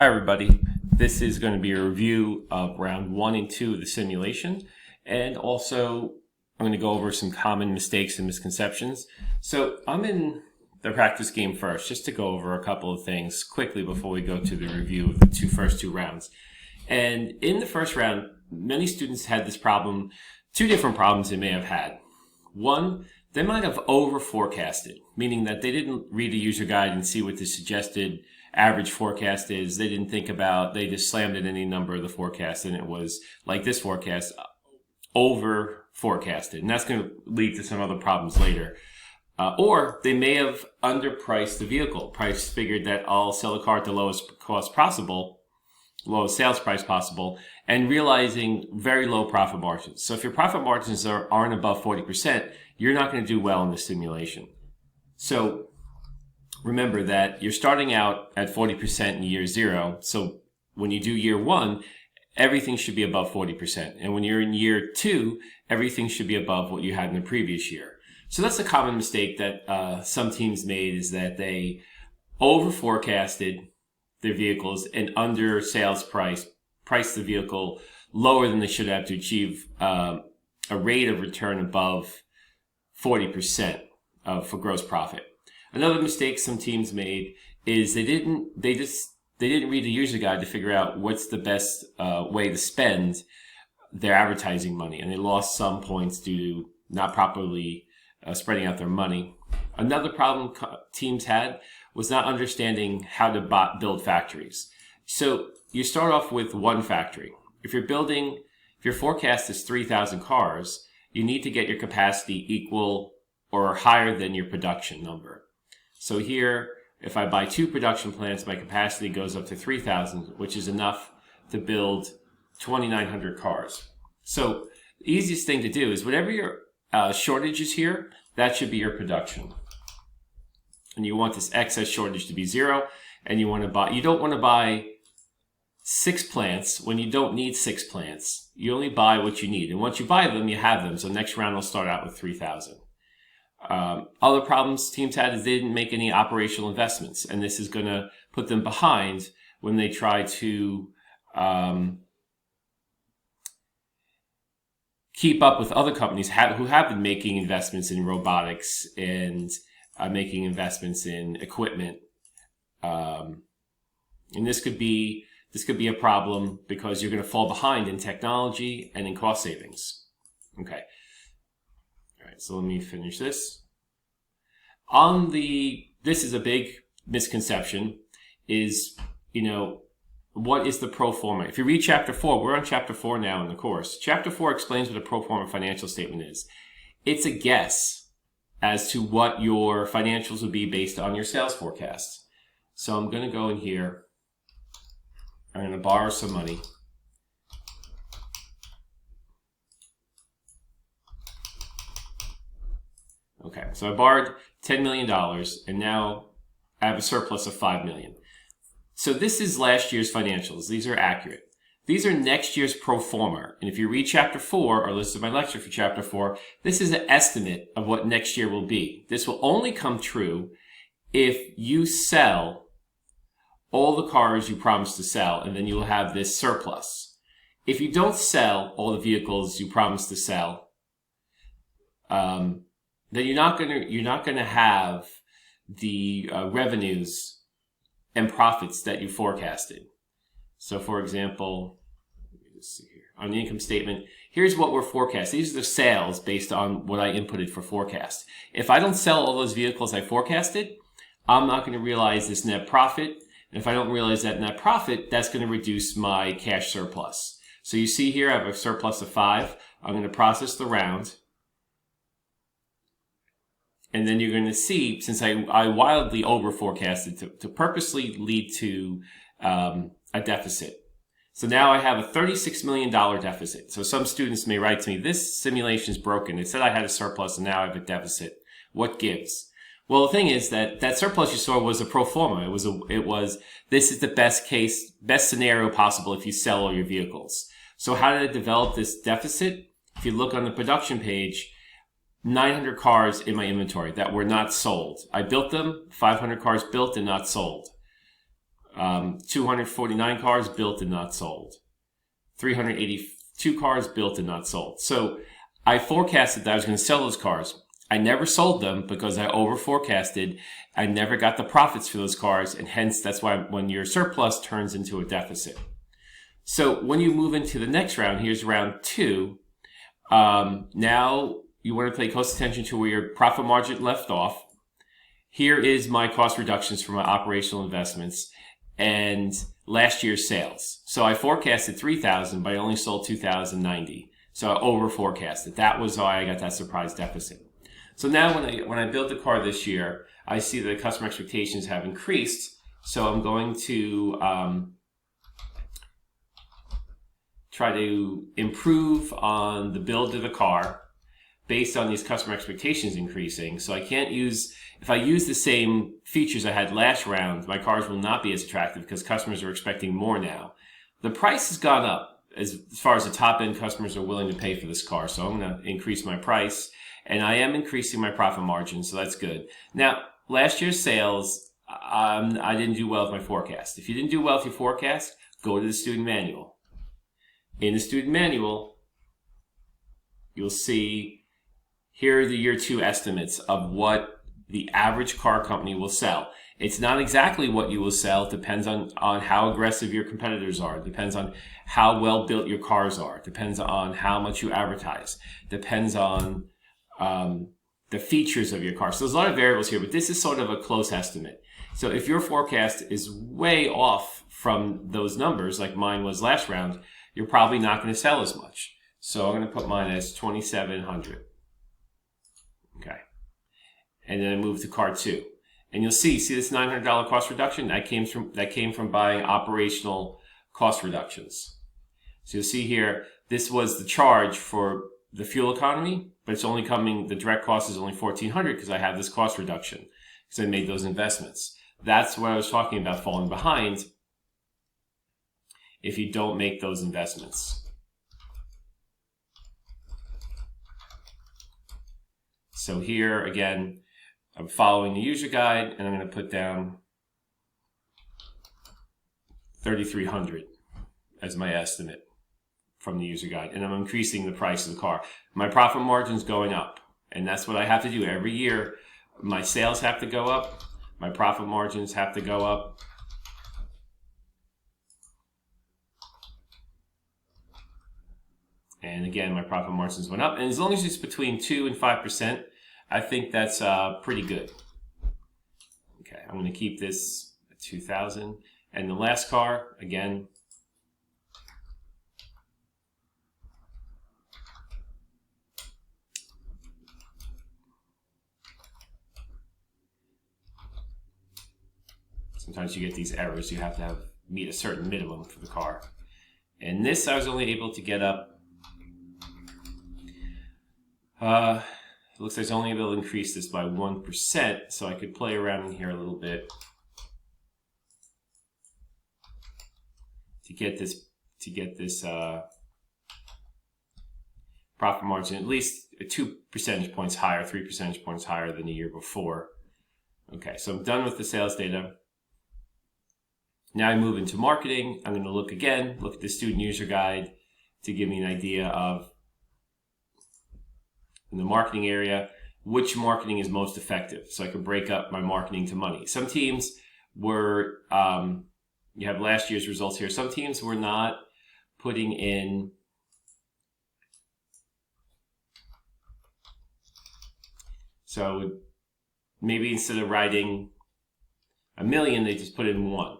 Hi everybody, this is going to be a review of round 1 and 2 of the simulation, and also I'm going to go over some common mistakes and misconceptions. So I'm in the practice game first, just to go over a couple of things quickly before we go to the review of the first two rounds. And in the first round, many students had this problem, two different problems they may have had. One, they might have over forecasted, meaning that they didn't read the user guide and see what the suggested average forecast is. They didn't think about, they just slammed in any number of the forecast, and it was like this forecast, over forecasted. And that's going to lead to some other problems later. Or they may have underpriced the vehicle. Figured that I'll sell a car at the lowest cost possible, lowest sales price possible, and realizing very low profit margins. So if your profit margins aren't above 40%, you're not going to do well in the simulation. So remember that you're starting out at 40% in year 0. So when you do year 1, everything should be above 40%. And when you're in year 2, everything should be above what you had in the previous year. So that's a common mistake that some teams made, is that they over forecasted their vehicles and under sales priced the vehicle lower than they should have to achieve a rate of return above 40% for gross profit. Another mistake some teams made is they didn't read the user guide to figure out what's the best way to spend their advertising money, and they lost some points due to not properly spreading out their money. Another problem teams had was not understanding how to build factories. So you start off with one factory. If your forecast is 3,000 cars, you need to get your capacity equal or higher than your production number. So here, if I buy 2 production plants, my capacity goes up to 3,000, which is enough to build 2,900 cars. So the easiest thing to do is whatever your shortage is here, that should be your production. And you want this excess shortage to be 0, and you don't want to buy 6 plants when you don't need 6 plants. You only buy what you need. And once you buy them, you have them. So next round will start out with 3,000. Other problems teams had is they didn't make any operational investments, and this is going to put them behind when they try to keep up with other companies who have been making investments in robotics and making investments in equipment. And this could be a problem because you're going to fall behind in technology and in cost savings. Okay. All right, so let me finish this. This is a big misconception, is, what is the pro forma? If you read chapter 4, we're on chapter 4 now in the course. Chapter 4 explains what a pro forma financial statement is. It's a guess as to what your financials would be based on your sales forecast. So I'm going to go in here. I'm going to borrow some money. Okay, so I borrowed $10 million, and now I have a surplus of $5 million. So this is last year's financials. These are accurate. These are next year's pro forma. And if you read chapter 4, or listen to my lecture for chapter 4, this is an estimate of what next year will be. This will only come true if you sell all the cars you promised to sell, and then you'll have this surplus. If you don't sell all the vehicles you promised to sell, then you're not gonna have the revenues and profits that you forecasted. So, for example, let me just see here on the income statement. Here's what we're forecasting. These are the sales based on what I inputted for forecast. If I don't sell all those vehicles I forecasted, I'm not going to realize this net profit. And if I don't realize that net profit, that's going to reduce my cash surplus. So you see here I have a surplus of 5. I'm going to process the round. And then you're going to see, since I wildly over forecasted to purposely lead to a deficit. So now I have a $36 million deficit. So some students may write to me, this simulation is broken. It said I had a surplus and now I have a deficit. What gives? Well, the thing is that surplus you saw was a pro forma. It was this is the best scenario possible if you sell all your vehicles. So how did I develop this deficit? If you look on the production page, 900 cars in my inventory that were not sold. I built them, 500 cars built and not sold. 249 cars built and not sold. 382 cars built and not sold. So I forecasted that I was going to sell those cars. I never sold them because I over forecasted. I never got the profits for those cars, and hence that's why when your surplus turns into a deficit. So when you move into the next round, here's round 2. Now you want to pay close attention to where your profit margin left off. Here is my cost reductions for my operational investments and last year's sales. So I forecasted 3,000, but I only sold 2,090. So I over forecasted. That was why I got that surprise deficit. So now when I built the car this year, I see that the customer expectations have increased. So I'm going to try to improve on the build of the car based on these customer expectations increasing. So I can't use, if I use the same features I had last round, my cars will not be as attractive because customers are expecting more now. The price has gone up as far as the top end customers are willing to pay for this car. So I'm going to increase my price, and I am increasing my profit margin. So that's good. Now, last year's sales, I didn't do well with my forecast. If you didn't do well with your forecast, go to the student manual. In the student manual, you'll see here are the year 2 estimates of what the average car company will sell. It's not exactly what you will sell. It depends on how aggressive your competitors are. It depends on how well built your cars are. It depends on how much you advertise. It depends on the features of your car. So there's a lot of variables here, but this is sort of a close estimate. So if your forecast is way off from those numbers, like mine was last round, you're probably not going to sell as much. So I'm going to put mine as 2,700. Okay. And then I move to car 2. And you'll see this $900 cost reduction? That came from buying operational cost reductions. So you'll see here, this was the charge for the fuel economy, but it's only coming, the direct cost is only $1,400 because I have this cost reduction because I made those investments. That's what I was talking about falling behind if you don't make those investments. So here, again, I'm following the user guide, and I'm going to put down 3,300 as my estimate from the user guide, and I'm increasing the price of the car. My profit margin's going up, and that's what I have to do every year. My sales have to go up, my profit margins have to go up. And again, my profit margins went up, and as long as it's between 2 and 5%, I think that's pretty good. Okay, I'm going to keep this at 2,000. And the last car, again, sometimes you get these errors. You have to meet a certain minimum for the car. And this I was only able to get up. It looks like I was only able to increase this by 1%, so I could play around in here a little bit to get this profit margin at least 2 percentage points higher, 3 percentage points higher than the year before. Okay, so I'm done with the sales data. Now I move into marketing. I'm going to look at the student user guide to give me an idea of, in the marketing area, which marketing is most effective. So I can break up my marketing to money. Some teams were, you have last year's results here. Some teams were not putting in so maybe instead of writing 1 million, they just put in 1.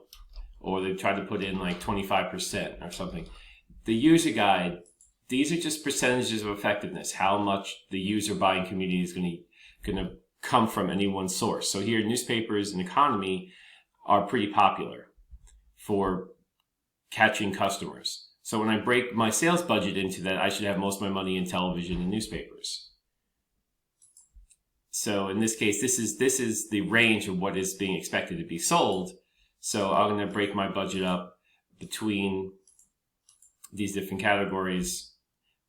Or they tried to put in like 25% or something. The user guide, these are just percentages of effectiveness, how much the user buying community is going to come from any one source. So here, newspapers and economy are pretty popular for catching customers. So when I break my sales budget into that, I should have most of my money in television and newspapers. So in this case, this is the range of what is being expected to be sold. So I'm going to break my budget up between these different categories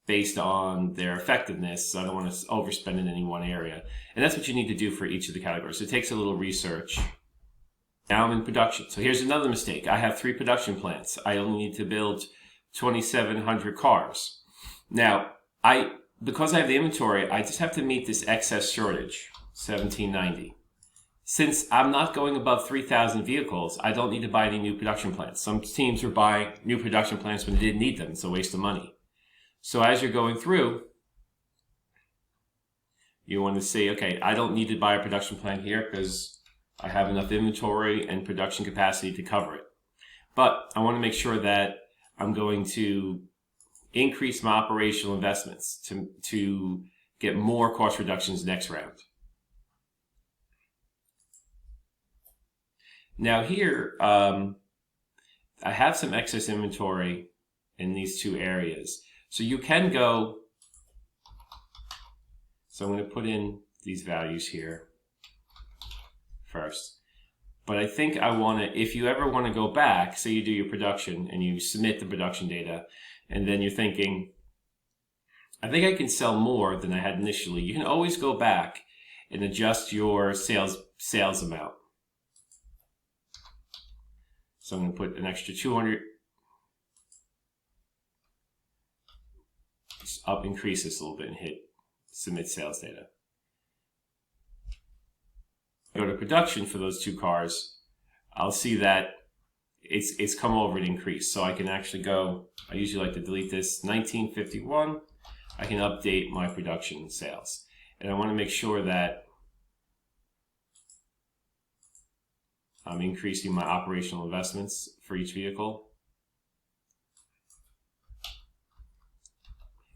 based on their effectiveness. So I don't want to overspend in any one area. And that's what you need to do for each of the categories. So it takes a little research. Now I'm in production. So here's another mistake. I have 3 production plants. I only need to build 2,700 cars. Now, because I have the inventory, I just have to meet this excess shortage, 1,790. Since I'm not going above 3,000 vehicles, I don't need to buy any new production plants. Some teams are buying new production plants when they didn't need them. It's a waste of money. So as you're going through, you want to say, okay, I don't need to buy a production plant here because I have enough inventory and production capacity to cover it. But I want to make sure that I'm going to increase my operational investments to get more cost reductions next round. Now here, I have some excess inventory in these 2 areas. So you can go, so I'm going to put in these values here first. But I think I want to, if you ever want to go back, say you do your production and you submit the production data, and then you're thinking, I think I can sell more than I had initially. You can always go back and adjust your sales amount. So I'm going to put an extra 200. Just increase this a little bit and hit submit sales data. Go to production for those 2 cars. I'll see that it's come over and increased. So I can actually go, I usually like to delete this, 1951. I can update my production sales. And I want to make sure that I'm increasing my operational investments for each vehicle.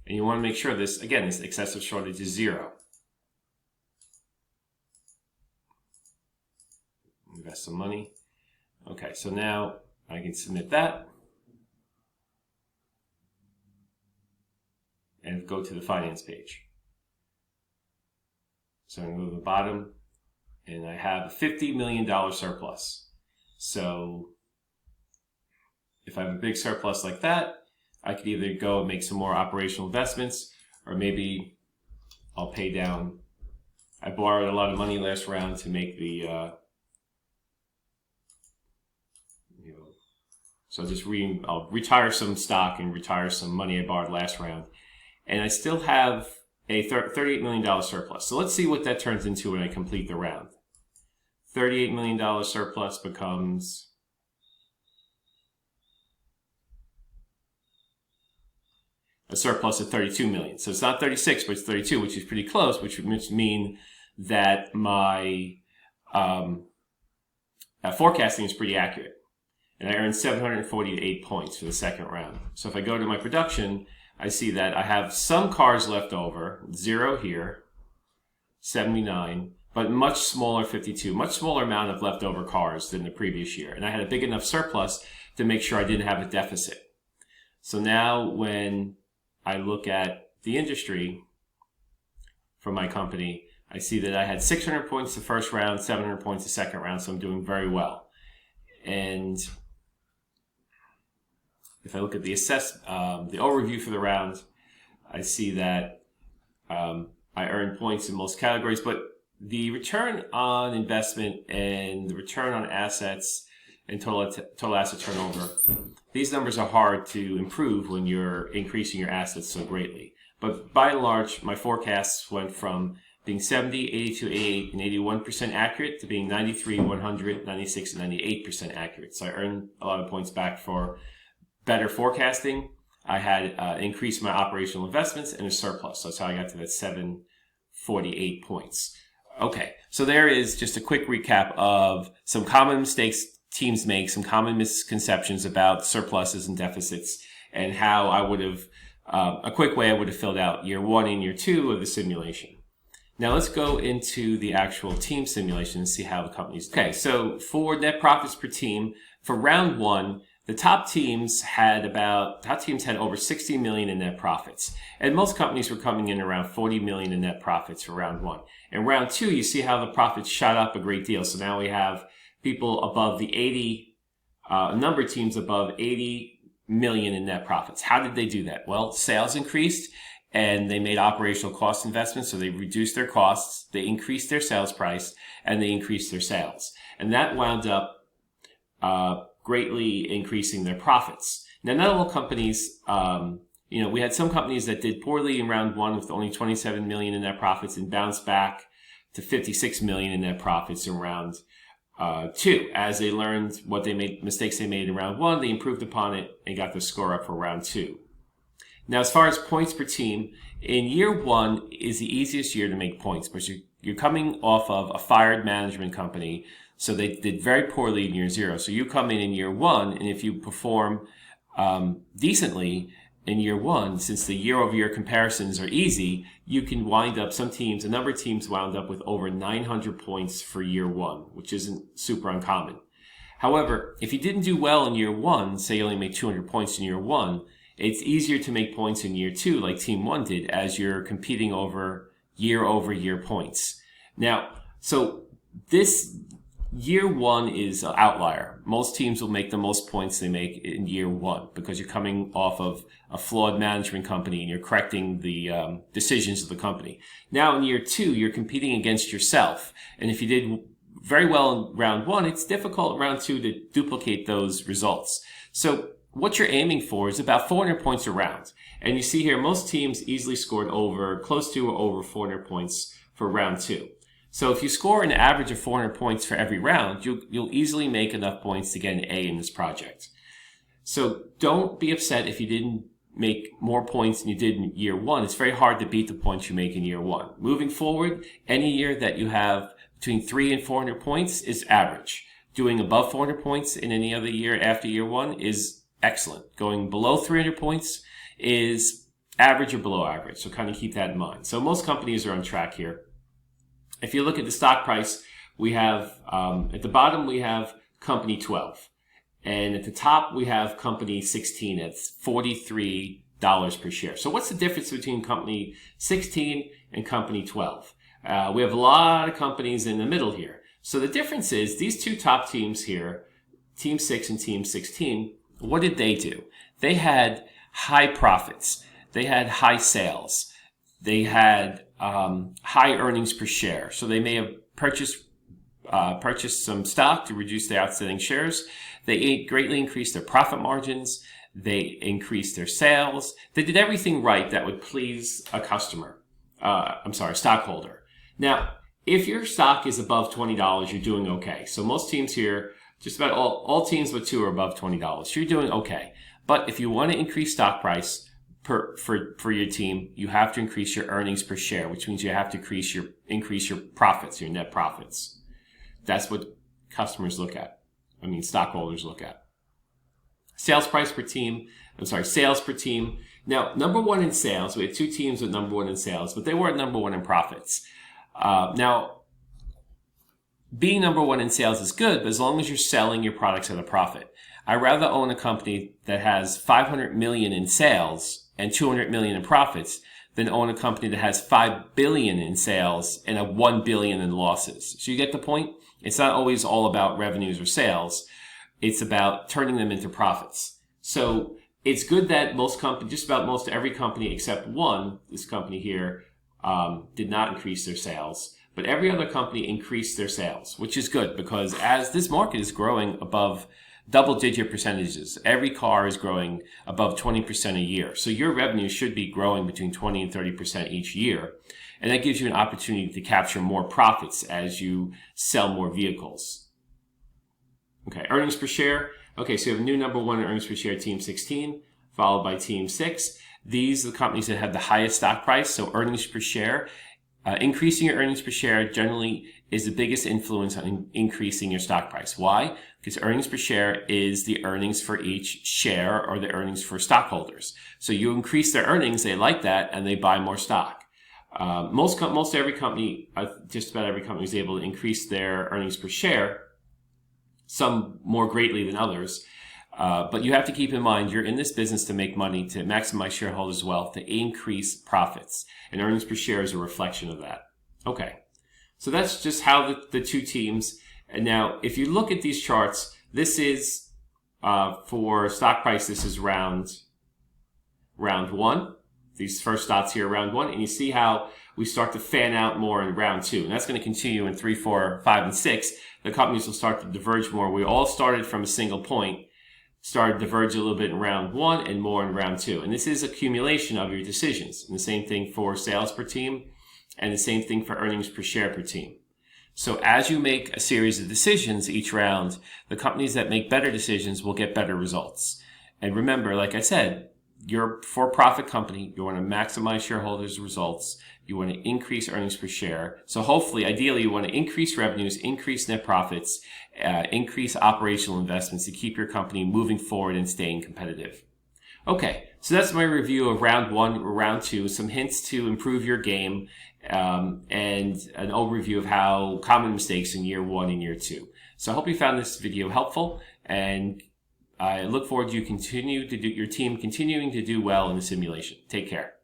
And you want to make sure this, again, this excessive shortage is 0. Invest some money. Okay, so now I can submit that and go to the finance page. So I'm going to go to the bottom, and I have a $50 million surplus. So if I have a big surplus like that, I could either go and make some more operational investments, or maybe I'll pay down. I borrowed a lot of money last round to make the, so I'll retire some stock and retire some money I borrowed last round. And I still have a $38 million surplus. So let's see what that turns into when I complete the round. $38 million surplus becomes a surplus of 32 million. So it's not 36, but it's 32, which is pretty close, which would mean that my forecasting is pretty accurate. And I earned 748 points for the second round. So if I go to my production, I see that I have some cars left over, 0 here, 79, but much smaller 52, much smaller amount of leftover cars than the previous year. And I had a big enough surplus to make sure I didn't have a deficit. So now when I look at the industry for my company, I see that I had 600 points the first round, 700 points the second round, so I'm doing very well. And if I look at the the overview for the round, I see that I earned points in most categories, but the return on investment and the return on assets and total asset turnover, these numbers are hard to improve when you're increasing your assets so greatly. But by and large, my forecasts went from being 70, 82, 88, and 81% accurate to being 93, 100, 96, and 98% accurate. So I earned a lot of points back for better forecasting. I had increased my operational investments and a surplus. So that's how I got to that 748 points. Okay, so there is just a quick recap of some common mistakes teams make, some common misconceptions about surpluses and deficits, and how I would have, a quick way I would have filled out year 1 and year 2 of the simulation. Now let's go into the actual team simulation and see how the company's doing. Okay, so for net profits per team, for round 1, the top teams had over 60 million in net profits. And most companies were coming in around 40 million in net profits for round 1. In round 2, you see how the profits shot up a great deal. So now we have people above the 80, a number of teams above 80 million in net profits. How did they do that? Well, sales increased and they made operational cost investments. So they reduced their costs, they increased their sales price, and they increased their sales. And that wound up greatly increasing their profits. Now, not all companies, we had some companies that did poorly in round one with only 27 million in net profits and bounced back to 56 million in net profits in round two. As they learned what they made, mistakes they made in round one, they improved upon it and got the score up for round two. Now, as far as points per team, in year one is the easiest year to make points because you're coming off of a fired management company. So they did very poorly in year zero. So you come in year one, and if you perform decently in year one, since the year-over-year comparisons are easy, you can wind up, a number of teams wound up with over 900 points for year one, which isn't super uncommon. However, if you didn't do well in year one, say you only made 200 points in year one, it's easier to make points in year two, like Team 1 did, as you're competing over year points. Now, so this year one is an outlier. Most teams will make the most points they make in year one because you're coming off of a flawed management company and you're correcting the decisions of the company. Now in year two, you're competing against yourself. And if you did very well in round one, it's difficult in round two to duplicate those results. So what you're aiming for is about 400 points a round. And you see here, most teams easily scored close to or over 400 points for round two. So if you score an average of 400 points for every round, you'll easily make enough points to get an A in this project. So don't be upset if you didn't make more points than you did in year one. It's very hard to beat the points you make in year one. Moving forward, any year that you have between 300 and 400 points is average. Doing above 400 points in any other year after year one is excellent. Going below 300 points is average or below average. So kind of keep that in mind. So most companies are on track here. If you look at the stock price, we have, at the bottom, we have company 12. And at the top, we have company 16 at $43 per share. So what's the difference between company 16 and company 12? We have a lot of companies in the middle here. So the difference is these two top teams here, Team 6 and Team 16, what did they do? They had high profits. They had high sales. They had high earnings per share. So they may have purchased some stock to reduce their outstanding shares. They greatly increased their profit margins. They increased their sales. They did everything right that would please a stockholder. Now, if your stock is above $20, you're doing okay. So most teams here, just about all teams but two are above $20. You're doing okay. But if you want to increase stock price for your team, you have to increase your earnings per share, which means you have to increase your profits, your net profits. That's what stockholders look at. Sales per team. Now, number one in sales, we had two teams with number one in sales, but they weren't number one in profits. Now, being number one in sales is good, but as long as you're selling your products at a profit. I'd rather own a company that has 500 million in sales and 200 million in profits than own a company that has 5 billion in sales and a 1 billion in losses. So you get the point? It's not always all about revenues or sales. It's about turning them into profits. So it's good that just about every company except one, this company here, did not increase their sales. But every other company increased their sales, which is good because as this market is growing above double-digit percentages, every car is growing above 20% a year. So your revenue should be growing between 20 and 30% each year. And that gives you an opportunity to capture more profits as you sell more vehicles. Okay, earnings per share. Okay, so you have a new number one in earnings per share, Team 16, followed by Team 6. These are the companies that have the highest stock price, so earnings per share. Increasing your earnings per share generally is the biggest influence on increasing your stock price. Why? Because earnings per share is the earnings for each share or the earnings for stockholders. So you increase their earnings, they like that, and they buy more stock. Just about every company is able to increase their earnings per share, some more greatly than others. But you have to keep in mind, you're in this business to make money, to maximize shareholders' wealth, to increase profits. And earnings per share is a reflection of that. Okay, so that's just how the two teams. And now, if you look at these charts, this is for stock price, this is round one. these first dots here, round 1, and you see how we start to fan out more in round 2. And that's going to continue in 3, 4, 5, and 6. The companies will start to diverge more. We all started from a single point, started to diverge a little bit in round 1 and more in round 2. And this is accumulation of your decisions. And the same thing for sales per team and the same thing for earnings per share per team. So as you make a series of decisions each round, the companies that make better decisions will get better results. And remember, like I said, you're a for-profit company. You want to maximize shareholders' results. You want to increase earnings per share. So hopefully, ideally, you want to increase revenues, increase net profits, increase operational investments to keep your company moving forward and staying competitive. Okay, so that's my review of round 1 or round 2, some hints to improve your game, and an overview of how common mistakes in year 1 and year 2. So I hope you found this video helpful, and I look forward to your team continuing to do well in the simulation. Take care.